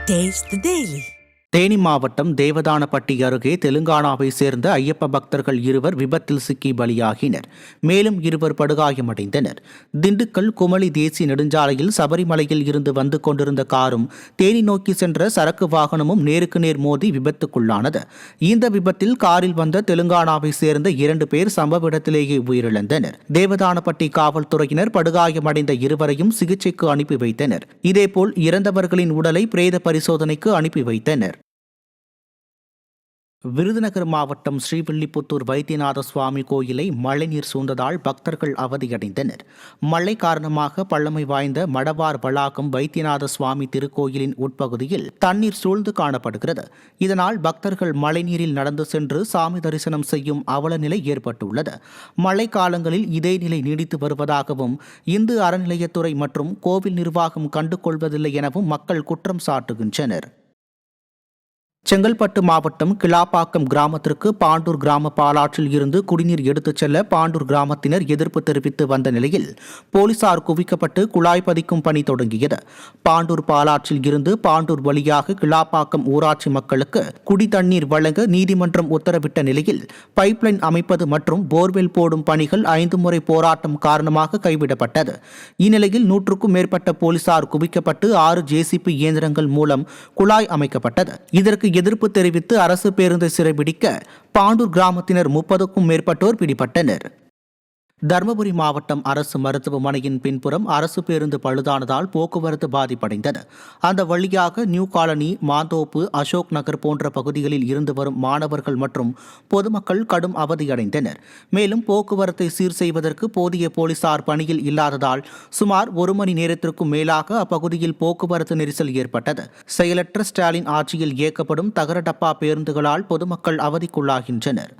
Taste the Daily. Theni மாவட்டம் தேவதானப்பட்டி அருகே தெலுங்கானாவை சேர்ந்த ஐயப்ப பக்தர்கள் இருவர் விபத்தில் சிக்கி பலியாகினர். மேலும் இருவர் படுகாயமடைந்தனர். திண்டுக்கல் குமளி தேசிய நெடுஞ்சாலையில் சபரிமலையில் இருந்து வந்து கொண்டிருந்த காரும் தேனி நோக்கி சென்ற சரக்கு வாகனமும் நேருக்கு நேர் மோதி விபத்துக்குள்ளானது. இந்த விபத்தில் காரில் வந்த தெலுங்கானாவை சேர்ந்த 2 பேர் சம்பவ இடத்திலேயே உயிரிழந்தனர். தேவதானப்பட்டி காவல்துறையினர் படுகாயமடைந்த இருவரையும் சிகிச்சைக்கு அனுப்பி வைத்தனர். இதேபோல் இறந்தவர்களின் உடலை பிரேத பரிசோதனைக்கு அனுப்பி வைத்தனர். விருதுநகர் மாவட்டம் ஸ்ரீவில்லிபுத்தூர் வைத்தியநாத சுவாமி கோயிலை மழைநீர் சூழ்ந்ததால் பக்தர்கள் அவதியடைந்தனர். மழை காரணமாக பழமை வாய்ந்த மடவார் வளாகம் வைத்தியநாத சுவாமி திருக்கோயிலின் உட்பகுதியில் தண்ணீர் சூழ்ந்து காணப்படுகிறது. இதனால் பக்தர்கள் மழைநீரில் நடந்து சென்று சாமி தரிசனம் செய்யும் அவல நிலை ஏற்பட்டுள்ளது. மழை காலங்களில் இதே நிலை நீடித்து வருவதாகவும் இந்து அறநிலையத்துறை மற்றும் கோவில் நிர்வாகம் கண்டுகொள்வதில்லை எனவும் மக்கள் குற்றம் சாட்டுகின்றனர். செங்கல்பட்டு மாவட்டம் கிளாப்பாக்கம் கிராமத்திற்கு பாண்டூர் கிராம பாலாற்றில் இருந்து குடிநீர் எடுத்துச் செல்ல பாண்டூர் கிராமத்தினர் எதிர்ப்பு தெரிவித்து வந்த நிலையில் போலீசார் குவிக்கப்பட்டு குழாய் பதிக்கும் பணி தொடங்கியது. பாண்டூர் பாலாற்றில் இருந்து பாண்டூர் வழியாக கிளாப்பாக்கம் ஊராட்சி மக்களுக்கு குடி தண்ணீர் வழங்க நீதிமன்றம் உத்தரவிட்ட நிலையில் பைப்லைன் அமைப்பது மற்றும் போர்வெல் போடும் பணிகள் 5 முறை போராட்டம் காரணமாக கைவிடப்பட்டது. இந்நிலையில் 100க்கும் மேற்பட்ட போலீசார் குவிக்கப்பட்டு 6 ஜேசிபி இயந்திரங்கள் மூலம் குழாய் அமைக்கப்பட்டது. இதற்கு எதிர்ப்பு தெரிவித்து அரசு பேருந்தை சிறைபிடிக்க பாண்டூர் கிராமத்தினர் 30க்கும் மேற்பட்டோர் பிடிபட்டனர். தருமபுரி மாவட்டம் அரசு மருத்துவமனையின் பின்புறம் அரசு பேருந்து பழுதானதால் போக்குவரத்து பாதிப்படைந்தது. அந்த வழியாக நியூ காலனி, மாந்தோப்பு, அசோக் நகர் போன்ற பகுதிகளில் இருந்து வரும் மாணவர்கள் மற்றும் பொதுமக்கள் கடும் அவதியடைந்தனர். மேலும் போக்குவரத்தை சீர் செய்வதற்கு போதிய போலீசார் பணியில் இல்லாததால் சுமார் 1 மணி நேரத்திற்கும் மேலாக அப்பகுதியில் போக்குவரத்து நெரிசல் ஏற்பட்டது. செயலற்ற ஸ்டாலின் ஆட்சியில் இயக்கப்படும் தகர டப்பா பேருந்துகளால் பொதுமக்கள் அவதிக்குள்ளாகின்றனர்.